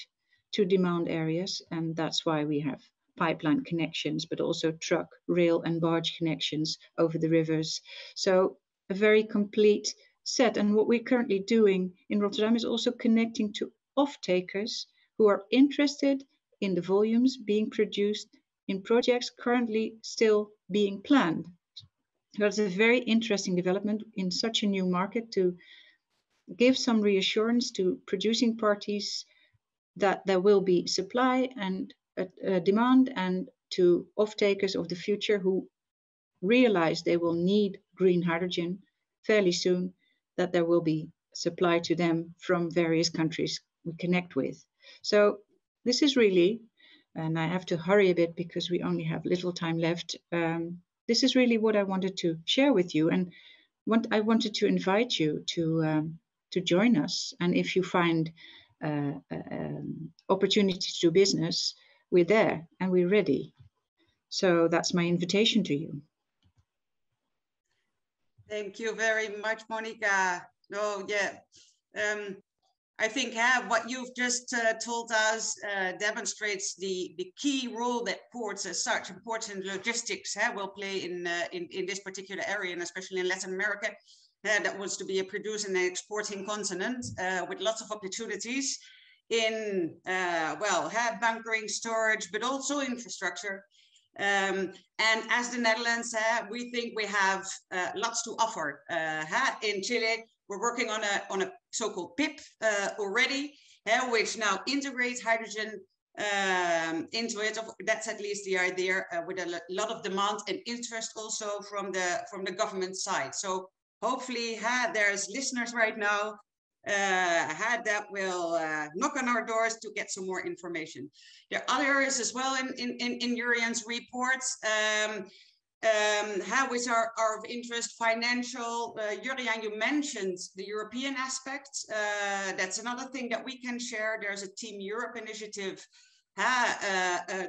to demand areas. And that's why we have pipeline connections, but also truck, rail, and barge connections over the rivers. So a very complete set. And what we're currently doing in Rotterdam is also connecting to off-takers who are interested in the volumes being produced in projects currently still being planned. That's a very interesting development in such a new market to give some reassurance to producing parties that there will be supply and demand, and to off-takers of the future who realize they will need green hydrogen fairly soon, that there will be supply to them from various countries we connect with. So this is really, and I have to hurry a bit because we only have little time left. This is really what I wanted to share with you, and I wanted to invite you to join us. And if you find opportunities to do business, we're there and we're ready. So that's my invitation to you. Thank you very much, Monica. Oh, yeah. I think what you've just told us demonstrates the key role that ports as such important logistics will play in this particular area, and especially in Latin America, that wants to be a producing and exporting continent with lots of opportunities in, bunkering, storage, but also infrastructure. And as the Netherlands, we think we have lots to offer. In Chile, we're working on a so-called PIP already, which now integrates hydrogen into it. That's at least the idea, with a lot of demand and interest also from the government side. So hopefully, there's listeners right now that will knock on our doors to get some more information. There are other areas as well in Jurian's reports which are of interest. Financial, Jurian, you mentioned the European aspect. That's another thing that we can share. There's a Team Europe initiative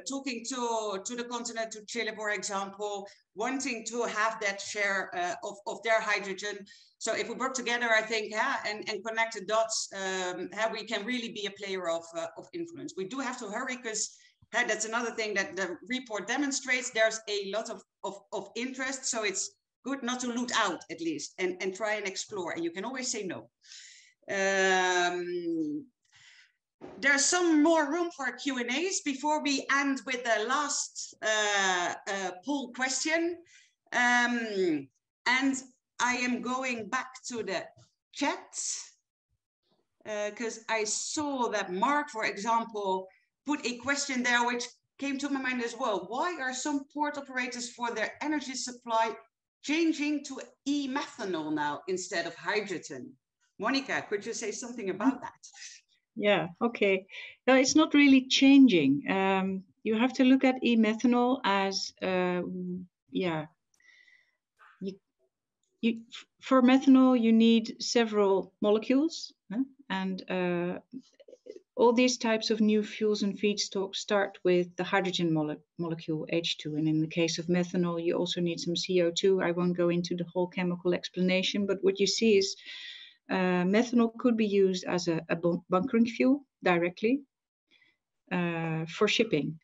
talking to the continent, to Chile, for example, wanting to have that share of their hydrogen. So if we work together, I think, and connect the dots, we can really be a player of influence. We do have to hurry because that's another thing that the report demonstrates. There's a lot of interest, so it's good not to loot out, at least, and try and explore. And you can always say no. There's some more room for Q&As before we end with the last poll question. And I am going back to the chat because I saw that Mark, for example, put a question there which came to my mind as well. Why are some port operators for their energy supply changing to e-methanol now instead of hydrogen? Monica, could you say something about that? Yeah, okay. No, it's not really changing. You have to look at e-methanol as, for methanol, you need several molecules, and all these types of new fuels and feedstocks start with the hydrogen molecule H2. And in the case of methanol, you also need some CO2. I won't go into the whole chemical explanation, but what you see is methanol could be used as a bunkering fuel directly for shipping.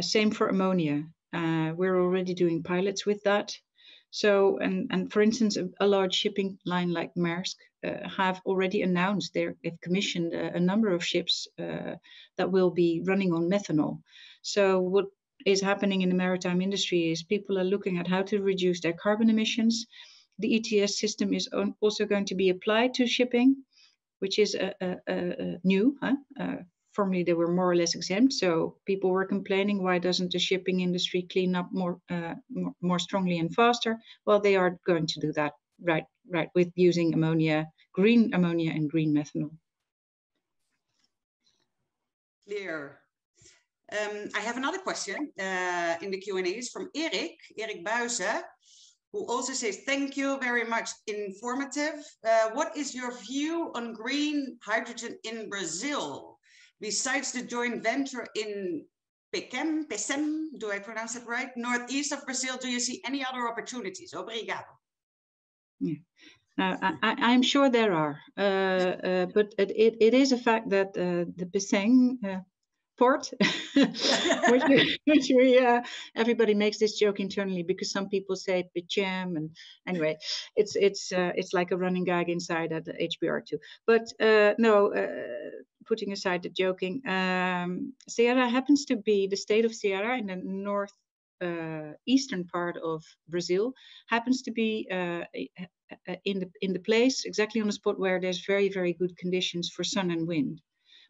Same for ammonia. We're already doing pilots with that. So, and for instance, a large shipping line like Maersk have already announced they've commissioned a number of ships that will be running on methanol. So what is happening in the maritime industry is people are looking at how to reduce their carbon emissions. The ETS system is also going to be applied to shipping, which is new. Formerly, they were more or less exempt. So people were complaining, why doesn't the shipping industry clean up more strongly and faster? Well, they are going to do that right with using ammonia, green ammonia and green methanol. Clear. I have another question in the Q&As from Erik Buijsen, who also says, thank you very much, informative. What is your view on green hydrogen in Brazil? Besides the joint venture in Pecém, do I pronounce it right? Northeast of Brazil, do you see any other opportunities? Obrigado. Yeah. I'm sure there are, but it is a fact that the Pecém port, which everybody makes this joke internally because some people say jam, and anyway, it's like a running gag inside at the HBR2. But no, putting aside the joking, Ceará happens to be the state of Ceará in the north eastern part of Brazil, happens to be in the place exactly on the spot where there's very, very good conditions for sun and wind.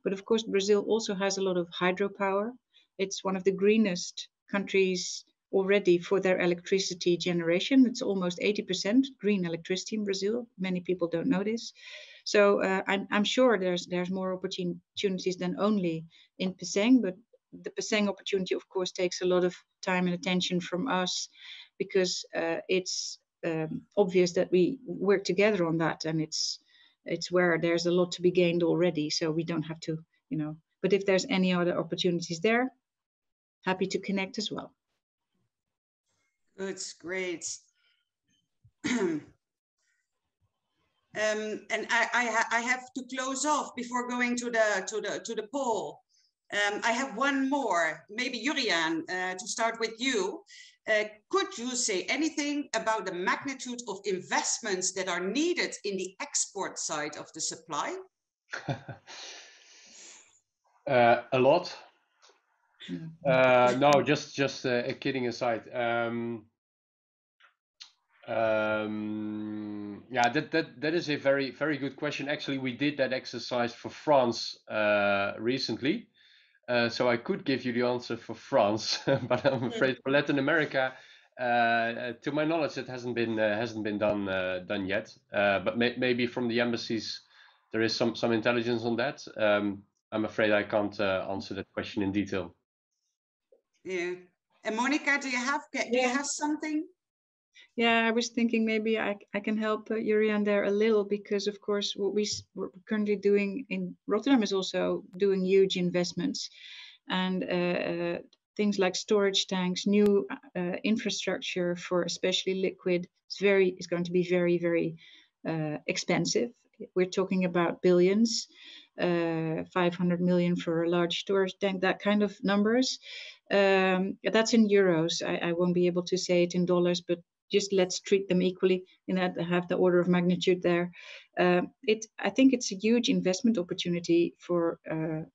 But of course, Brazil also has a lot of hydropower. It's one of the greenest countries already for their electricity generation. It's almost 80% green electricity in Brazil. Many people don't know this. So I'm sure there's more opportunities than only in Peseng, but the Peseng opportunity, of course, takes a lot of time and attention from us because it's obvious that we work together on that, and it's where there's a lot to be gained already, so we don't have to, but if there's any other opportunities there, happy to connect as well. Good, great. And I have to close off before going to the poll. I have one more, maybe Juriaan, to start with you. Could you say anything about the magnitude of investments that are needed in the export side of the supply? A lot. No, just kidding aside. Yeah, that is a very, very good question. Actually, we did that exercise for France recently. So I could give you the answer for France, but I'm afraid for Latin America, to my knowledge, it hasn't been done yet. But maybe from the embassies, there is some intelligence on that. I'm afraid I can't answer that question in detail. Yeah, and Monica, do you have something? Yeah, I was thinking maybe I can help Juriaan there a little, because of course what we're currently doing in Rotterdam is also doing huge investments, and things like storage tanks, new infrastructure for especially liquid is going to be very, very expensive. We're talking about billions, 500 million for a large storage tank, that kind of numbers. That's in euros. I won't be able to say it in dollars, but just let's treat them equally in that they have the order of magnitude there. I think it's a huge investment opportunity for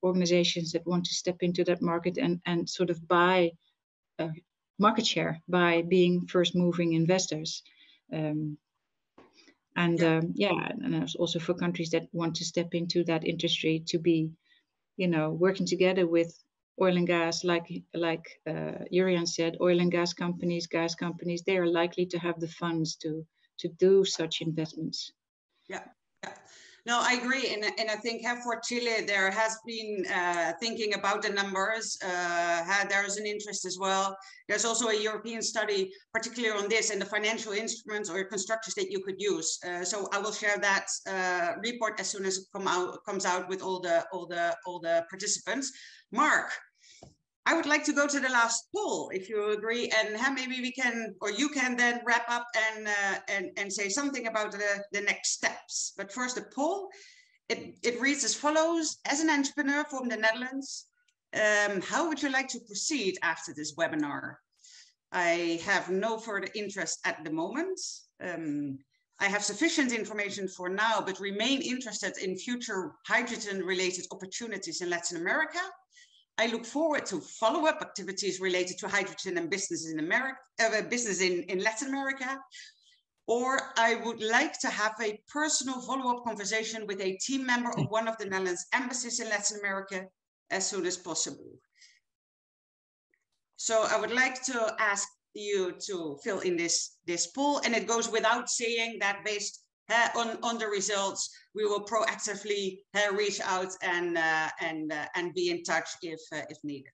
organizations that want to step into that market and sort of buy market share by being first moving investors. And also for countries that want to step into that industry to be, working together with oil and gas, like Juriaan said, oil and gas companies, they are likely to have the funds to do such investments. Yeah. No, I agree, and I think for Chile there has been thinking about the numbers. There's an interest as well. There's also a European study, particularly on this and the financial instruments or constructors that you could use. So I will share that report as soon as it comes out with all the participants. Mark, I would like to go to the last poll, if you agree, and maybe we can, or you can then wrap up and say something about the next steps. But first, the poll, it reads as follows: as an entrepreneur from the Netherlands, how would you like to proceed after this webinar? I have no further interest at the moment. I have sufficient information for now, but remain interested in future hydrogen-related opportunities in Latin America. I look forward to follow-up activities related to hydrogen and business in America, business in Latin America. Or I would like to have a personal follow-up conversation with a team member of one of the Netherlands embassies in Latin America as soon as possible. So I would like to ask you to fill in this poll, and it goes without saying that based on the results, we will proactively reach out and be in touch if needed.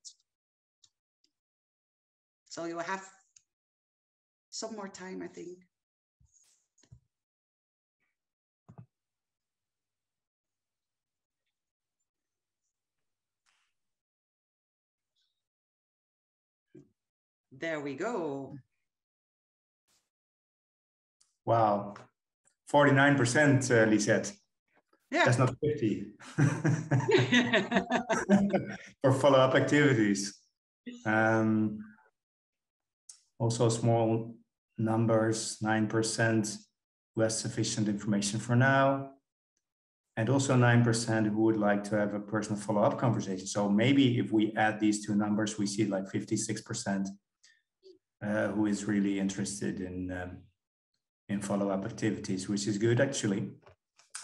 So you will have some more time, I think. There we go. Wow, 49%, Lisette. Yeah. That's not 50. For follow-up activities. Also small numbers, 9% who has sufficient information for now. And also 9% who would like to have a personal follow-up conversation. So maybe if we add these two numbers, we see like 56% who is really interested in follow-up activities, which is good actually.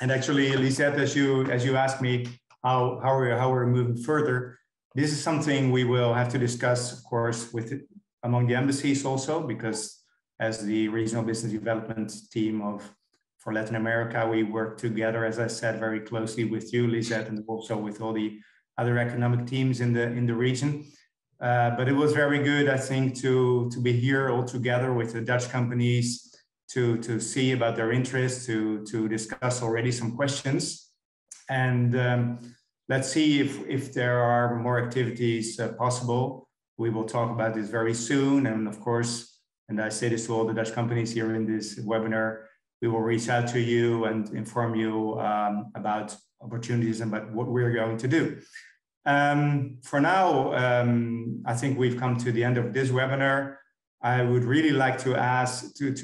And actually, Lisette, as you asked me how we're moving further, this is something we will have to discuss, of course, among the embassies also, because as the regional business development team for Latin America, we work together, as I said, very closely with you, Lisette, and also with all the other economic teams in the region. But it was very good, I think, to be here all together with the Dutch companies to see about their interest, to discuss already some questions. And let's see if there are more activities possible. We will talk about this very soon. And of course, and I say this to all the Dutch companies here in this webinar, we will reach out to you and inform you about opportunities and about what we're going to do. For now, I think we've come to the end of this webinar. I would really like to ask to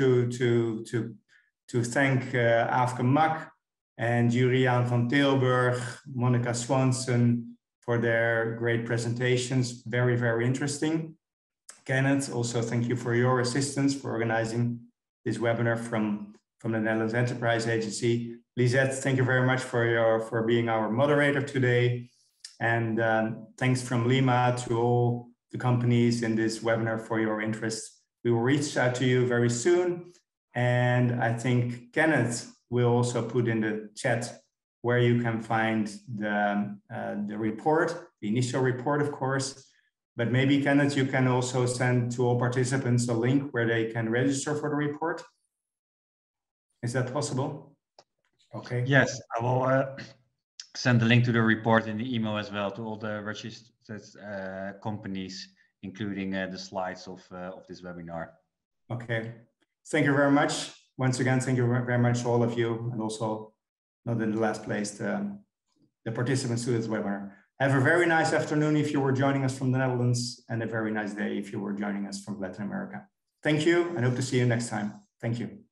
thank Aafke Mak and Juriaan van Tilburg, Monica Swanson for their great presentations. Very, very interesting. Kenneth, also thank you for your assistance for organizing this webinar from the Netherlands Enterprise Agency. Lisette, thank you very much for being our moderator today. And thanks from Lima to all the companies in this webinar for your interest. We will reach out to you very soon. And I think Kenneth will also put in the chat where you can find the report, the initial report, of course. But maybe, Kenneth, you can also send to all participants a link where they can register for the report. Is that possible? Okay. Yes, I will send the link to the report in the email as well to all the registered companies, including the slides of this webinar. Okay. Thank you very much. Once again, thank you very much, all of you, and also, not in the last place, the participants to this webinar. Have a very nice afternoon if you were joining us from the Netherlands, and a very nice day if you were joining us from Latin America. Thank you, and hope to see you next time. Thank you.